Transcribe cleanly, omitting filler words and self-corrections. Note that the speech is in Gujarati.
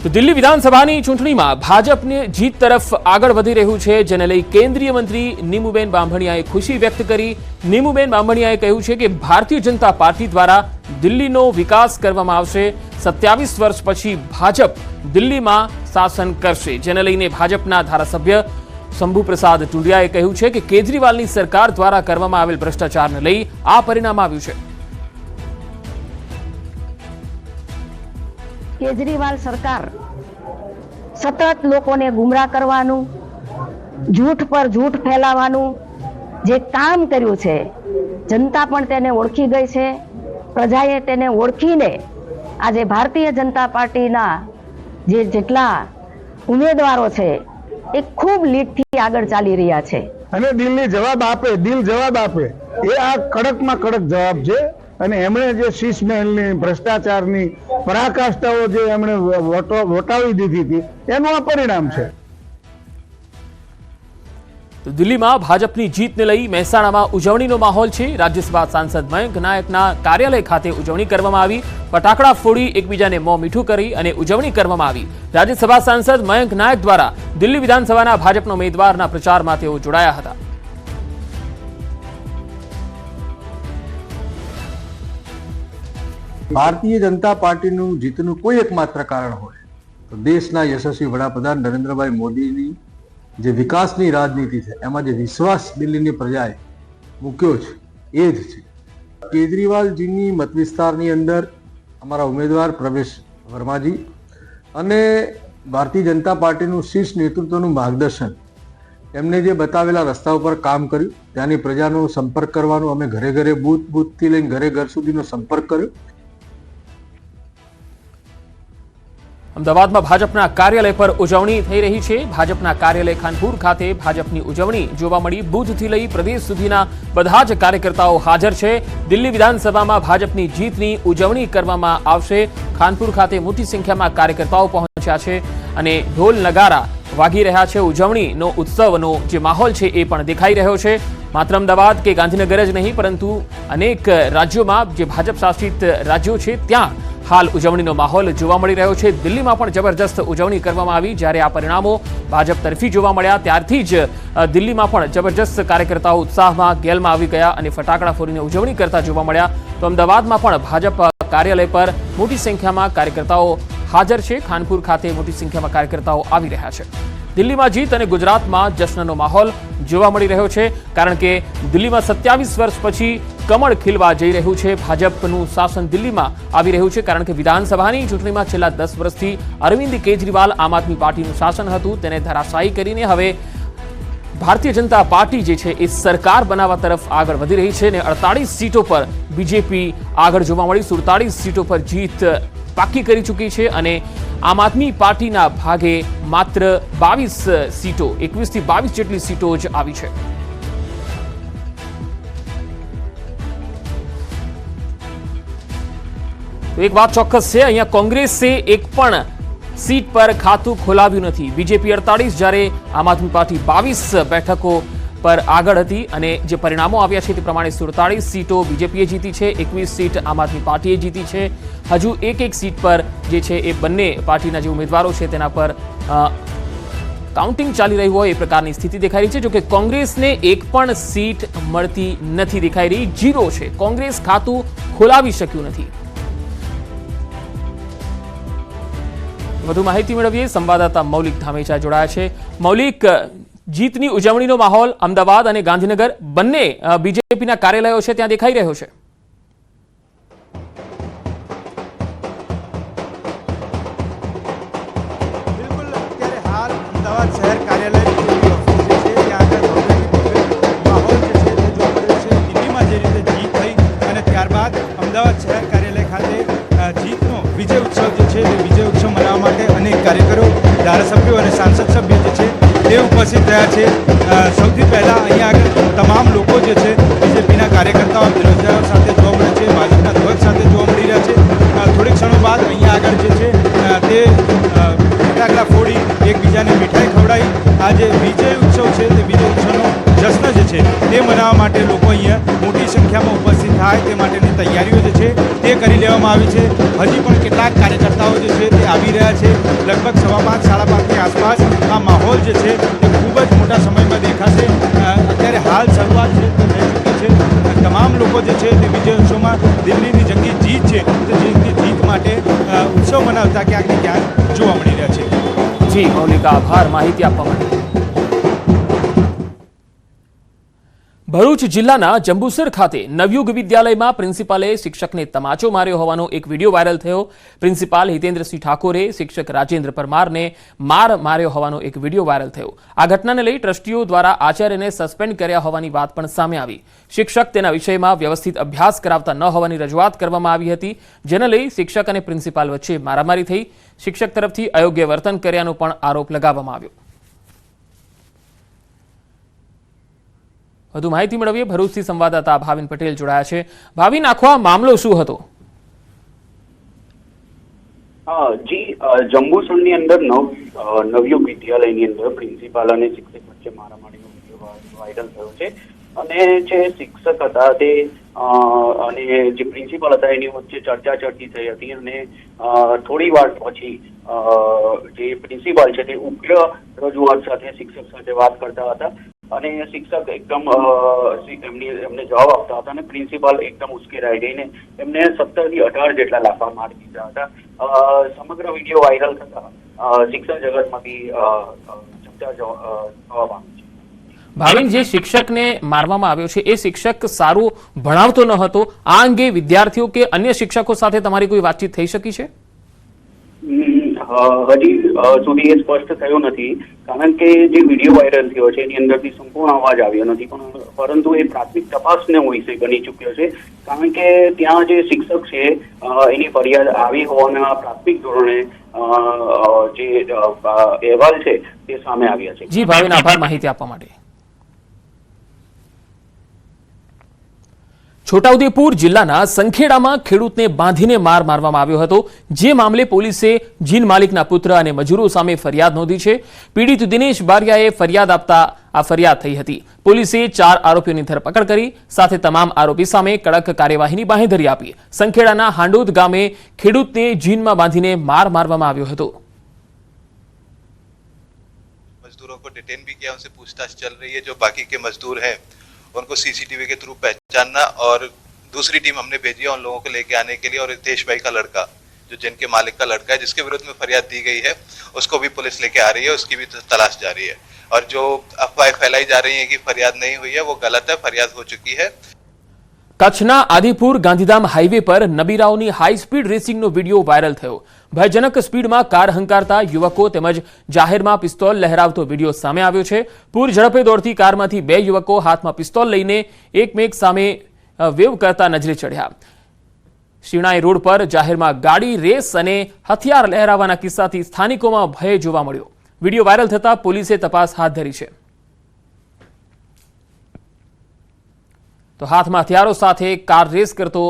તો દિલ્હી વિધાનસભાની ચૂંટણીમાં ભાજપને જીત તરફ આગળ વધી રહ્યું છે, જેને લઈ કેન્દ્રીય મંત્રી નીમુબેન બાંભણિયાએ ખુશી વ્યક્ત કરી। નીમુબેન બાંભણિયાએ કહ્યું છે કે ભારતીય જનતા પાર્ટી દ્વારા દિલ્હીનો વિકાસ કરવામાં આવશે। 27 વર્ષ પછી ભાજપ દિલ્હીમાં શાસન કરશે, જેને લઈને ભાજપના ધારાસભ્ય શંભુ પ્રસાદ ટુંડિયાએ કહ્યું છે કે કેજરીવાલની સરકાર દ્વારા કરવામાં આવેલ ભ્રષ્ટાચારને લઈ આ પરિણામ આવ્યું છે। केजरीवाल सरकार सतत लोकोने गुमराह करवानुं, झूठ पर झूठ फैलावानुं जे काम कर्युं छे, जनता पण तेने ओळखी गई छे। प्रजाए तेने ओळखीने आज भारतीय जनता पार्टीना जे जेटला उम्मीदवारों छे ए खूब लीडथी आगळ चाली रह्या छे अने दिलनी जवाब आपे, दिल जवाब आपे ए आ कड़कमां कड़क जवाब छे। અને એમણે જે શીશ મહેલની ભ્રષ્ટાચારની પરાકાષ્ઠાઓ જે એમણે વટાવી દીધી હતી એનું આ પરિણામ છે। તો દિલ્હીમાં ભાજપની જીતને લઈ મહેસાણામાં ઉજવણીનો માહોલ છે। રાજ્યસભા સાંસદ મયંક નાયકના કાર્યાલય ખાતે ઉજવણી કરવામાં આવી। ફટાકડા ફોડી એકબીજાને મોં મીઠું કરી અને ઉજવણી કરવામાં આવી। રાજ્યસભા સાંસદ મયંક નાયક દ્વારા દિલ્હી વિધાનસભાના ભાજપના ઉમેદવારના પ્રચારમાં તેઓ જોડાયા હતા। भारतीय जनता पार्टी जीतनु कोई एकमात्र कारण होय तो देशना यशस्वी वडाप्रधान नरेन्द्रभाई मोदीनी जे विकासनी राजनीति है एमां जे विश्वास दिल्हीनी प्रजाए मूक्यो छे ए ज छे। केजरीवालजीनी मतविस्तारनी अंदर अमारा उम्मीदवार प्रवेश वर्माजी अने भारतीय जनता पार्टीनु शीर्ष नेतृत्वनु मार्गदर्शन एमने जे बतावेला रस्ता पर काम कर्युं, त्यानी प्रजानो संपर्क करवानो, अमे घरे घरे बूथ थी लईने घरे घर सुधीनो संपर्क कर्यो। અમદાવાદમાં ભાજપના કાર્યાલય પર ઉજવણી થઈ રહી છે। ભાજપના કાર્યાલય ખાનપુર ખાતે ભાજપની ઉજવણી જોવા મળી। બુથથી લઈ પ્રદેશ સુધીના બધા જ કાર્યકર્તાઓ હાજર છે। દિલ્હી વિધાનસભામાં ભાજપની જીતની ઉજવણી કરવામાં આવશે। ખાનપુર ખાતે મોટી સંખ્યામાં કાર્યકર્તાઓ પહોંચ્યા છે અને ઢોલ નગારા વાગી રહ્યા છે। ઉજવણીનો ઉત્સવનો જે માહોલ છે એ પણ દેખાઈ રહ્યો છે। માત્ર અમદાવાદ કે ગાંધીનગર જ નહીં પરંતુ અનેક રાજ્યોમાં જે ભાજપ શાસિત રાજ્યો છે ત્યાં हाल उजवણીનો માહોલ જોવા મળી રહ્યો છે। દિલ્હીમાં પણ જબરજસ્ત ઉજવણી કરવામાં આવી। જ્યારે આ પરિણામો ભાજપ તરફી જોવા મળ્યા ત્યારથી જ દિલ્હીમાં પણ જબરજસ્ત કાર્યકર્તાઓ ઉત્સાહમાં ગેલમાં આવી ગયા અને ફટાકડા ફોડીને ઉજવણી કરતા જોવા મળ્યા। તો અમદાવાદમાં પણ ભાજપ કાર્યાલય પર મોટી સંખ્યામાં કાર્યકર્તાઓ હાજર છે। ખાનપુર ખાતે મોટી સંખ્યામાં કાર્યકર્તાઓ આવી રહ્યા છે। દિલ્હીમાં જીત અને ગુજરાતમાં જશ્નનો માહોલ જોવા મળી રહ્યો છે, કારણ કે દિલ્હીમાં 27 વર્ષ પછી કમળ ખીલવા જઈ રહ્યું છે। ભાજપનું શાસન દિલ્હીમાં આવી રહ્યું છે, કારણ કે વિધાનસભાની ચૂંટણીમાં છેલ્લા 10 વર્ષથી અરવિંદ કેજરીવાલ આમ આદમી પાર્ટીનું શાસન હતું, તેને ધરાશાયી કરીને હવે ભારતીય જનતા પાર્ટી જે છે એ સરકાર બનાવવા તરફ આગળ વધી રહી છે અને 48 સીટો પર બીજેપી આગળ જોવા મળી। 47 સીટો પર જીત પાકી કરી ચૂકી છે અને આમ આદમી પાર્ટીના ભાગે માત્ર 22 સીટો, 21 થી 22 જેટલી સીટો જ આવી છે। तो एक बात चौक्कस है, अहींया कोंग्रेसे एक पण सीट पर खातु खोलाव्युं नथी। बीजेपी 48 જ્યારે આમ આદમી પાર્ટી 22 બેઠકો પર આગળ હતી અને જે પરિણામો આવ્યા છે તે પ્રમાણે 47 સીટો બીજેપીએ જીતી છે, 21 સીટ આમ આદમી પાર્ટીએ જીતી છે। હજુ એક સીટ પર જે છે એ બંને પાર્ટીના જે ઉમેદવારો છે તેના પર કાઉન્ટિંગ ચાલી રહ્યું હોય એ પ્રકારની સ્થિતિ દેખાઈ રહી છે। જો કે કોંગ્રેસને એક પણ સીટ મળતી નથી દેખાઈ રહી, ઝીરો છે। કોંગ્રેસ ખાતું ખોલાવી શક્યું નથી। વધુ માહિતી મેળવીએ, સંવાદદાતા મૌલિક ધામેચા જોડાયા છે। મૌલિક, જીતની ઉજવણીનો માહોલ અમદાવાદ અને ગાંધીનગર બંને બીજેપીના કાર્યાલયો છે ત્યાં દેખાઈ રહ્યો છે। બિલકુલ, અત્યારે હાલ અમદાવાદ શહેર કાર્યાલય ઓફિસ જે છે ત્યાં આગળ માહોલ જે છે તે જોવા મળ્યો છે। દિલ્હીમાં જે રીતે જીત થઈ અને ત્યારબાદ અમદાવાદ શહેર કાર્યાલય ખાતે જીતનો વિજય ઉત્સવ જે છે તે વિજય ઉત્સવ મનાવવા માટે અનેક કાર્યકરો, ધારાસભ્યો અને સાંસદ સભ્યો જે છે તે ઉપસ્થિત રહ્યા છે। સૌથી પહેલાં અહીંયા આગળ તમામ લોકો જે છે બીજેપીના કાર્યકર્તાઓ બેરોજગારો સાથે જોવા મળે છે, ભાજપના ધ્વજ સાથે જોવા મળી રહ્યા છે। થોડીક ક્ષણો બાદ અહીંયા આગળ જે છે તે ફટાકડા ફોડી એકબીજાને મીઠાઈ ખવડાવી આ જે વિજય ઉત્સવ છે તે વિજય ઉત્સવનો જશ્ન જે છે તે મનાવવા માટે લોકો અહીંયા મોટી સંખ્યામાં ઉપસ્થિત થાય તે માટેની તૈયારીઓ જે છે તે કરી લેવામાં આવી છે। હજી પણ કેટલાક કાર્યકર્તાઓ જે છે તે આવી રહ્યા છે। લગભગ 5:15 સાડા 5ની આસપાસ આ માહોલ જે છે એ ખૂબ જ મોટા સમયમાં દેખાશે. અત્યારે હાલ શરૂઆત છે તે થઈ ચૂકી છે. તમામ લોકો જે છે તે વિજયોત્સવમાં દિલ્હીની જંગી જીત છે તે જીત માટે ઉત્સવ મનાવતા ક્યાંક ને ક્યાંક જોવા મળી રહ્યા છે. જી મૌલિકા, આભાર માહિતી આપવા માટે. ભરૂચ જિલ્લાના જંબુસર ખાતે નવયુગ વિદ્યાલયમાં પ્રિન્સિપાલે શિક્ષકને તમાચો માર્યો હોવાનો એક વિડીયો વાયરલ થયો. પ્રિન્સિપાલ હિતેન્દ્રસિંહ ઠાકોરે શિક્ષક રાજેન્દ્ર પરમારને માર્યો હોવાનો એક વિડીયો વાયરલ થયો. આ ઘટનાને લઈ ટ્રસ્ટીઓ દ્વારા આચાર્યને સસ્પેન્ડ કર્યા હોવાની વાત પણ સામે આવી. શિક્ષક તેના વિષયમાં વ્યવસ્થિત અભ્યાસ કરાવતા ન હોવાની રજૂઆત કરવામાં આવી હતી, જેને લઈ શિક્ષક અને પ્રિન્સિપાલ વચ્ચે મારામારી થઈ. શિક્ષક તરફથી અયોગ્ય વર્તન કર્યાનો પણ આરોપ લગાવવામાં આવ્યો. વધુ માહિતી મેળવીએ. ભરૂચથી સંવાદદાતા ભાવિન પટેલ જોડાયા છે. ભાવિન, આખો આ મામલો શું હતો? જી, જંબુસરની અંદર નવયુગ વિદ્યાલયની અંદર પ્રિન્સિપાલ અને શિક્ષક વચ્ચે મારામારીનો વિડીયો વાયરલ થયો છે. અને જે શિક્ષક હતા તે અને જે પ્રિન્સિપાલ હતા એની વચ્ચે ચર્ચા થઈ હતી. અને થોડી વાર પછી જે પ્રિન્સિપાલ છે તે ઉગ્ર રજૂઆત સાથે શિક્ષક સાથે વાત કરતા હતા અને શિક્ષક એકદમ એમને જવાબ આપતા હતા અને પ્રિન્સિપાલ એકદમ ઉશ્કેરાઈ ગઈને એમને 17 થી 18 જેટલા લાફા મારી દીધા હતા. સમગ્ર વિડીયો વાયરલ થતા શિક્ષણ જગતમાંથી ચર્ચા થવા પામી છે. ભાવિન, જે શિક્ષકને મારવામાં આવ્યો છે એ શિક્ષક સારું ભણાવતો ન હતો. આ અંગે વિદ્યાર્થીઓ કે અન્ય શિક્ષકો સાથે તમારી કોઈ વાતચીત થઈ શકી છે? હજી સુધી એ સ્પષ્ટ થયું નથી, કારણ કે જે વિડીયો વાયરલ થયો છે એની અંદરથી સંપૂર્ણ અવાજ આવ્યો નથી. પરંતુ એ પ્રાથમિક તપાસનો વિષય બની ચૂક્યો છે, કારણ કે ત્યાં જે શિક્ષક છે એની ફરિયાદ આવી હોવાના પ્રાથમિક ધોરણે જે અહેવાલ છે તે સામે આવ્યા છે. જી ભાવિન, આભાર માહિતી આપવા માટે. છોટાઉદેપુર જિલ્લાના સંખેડામાં ખેડૂતને બાંધીને મારવામાં આવ્યો હતો, જે મામલે પોલીસે જીન માલિકના પુત્ર અને મજૂરો સામે ફરિયાદ નોંધી છે. પીડિત દિનેશ બારિયાએ ફરિયાદ આપતા આ ફરિયાદ થઈ હતી. પોલીસે 4 આરોપીઓની ધરપકડ કરી, સાથે તમામ આરોપી સામે કડક કાર્યવાહીની બાંહેધરી આપી. સંખેડાના હાંડોદ ગામે ખેડૂતને જીનમાં બાંધીને મારવામાં આવ્યો હતો. मजदूरों को डिटेन भी किया, उनसे पूछताछ चल रही है. जो बाकी के मजदूर हैं उनको सीसीटीवी के थ्रू पहचानना, और दूसरी टीम हमने भेजी है उन लोगों को लेके आने के लिए. और रितेश भाई का लड़का जो जिनके मालिक का लड़का है, जिसके विरुद्ध में फरियाद दी गई है, उसको भी पुलिस लेके आ रही है. उसकी भी तलाश जारी है. और जो अफवाहें फैलाई जा रही है कि फरियाद नहीं हुई है, वो गलत है. फरियाद हो चुकी है. કચ્છના આદિપુર ગાંધીધામ હાઈવે પર નબીરાઓની હાઈ સ્પીડ રેસિંગનો વિડીયો વાયરલ થયો. ભયજનક સ્પીડમાં કાર હંકારતા યુવકો તેમજ જાહેરમાં પિસ્તોલ લહેરાવતો વિડીયો સામે આવ્યો છે. પૂર ઝડપે દોડતી કારમાંથી 2 યુવકો હાથમાં પિસ્તોલ લઈને એકમેક સામે વેવ કરતા નજરે ચડ્યા. શિણાઈ રોડ પર જાહેરમાં ગાડી રેસ અને હથિયાર લહેરાવાના કિસ્સાથી સ્થાનિકોમાં ભય જોવા મળ્યો. વિડીયો વાયરલ થતા પોલીસે તપાસ હાથ ધરી છે. તો હાથમાં હથિયારો સાથે કાર રેસ કરતો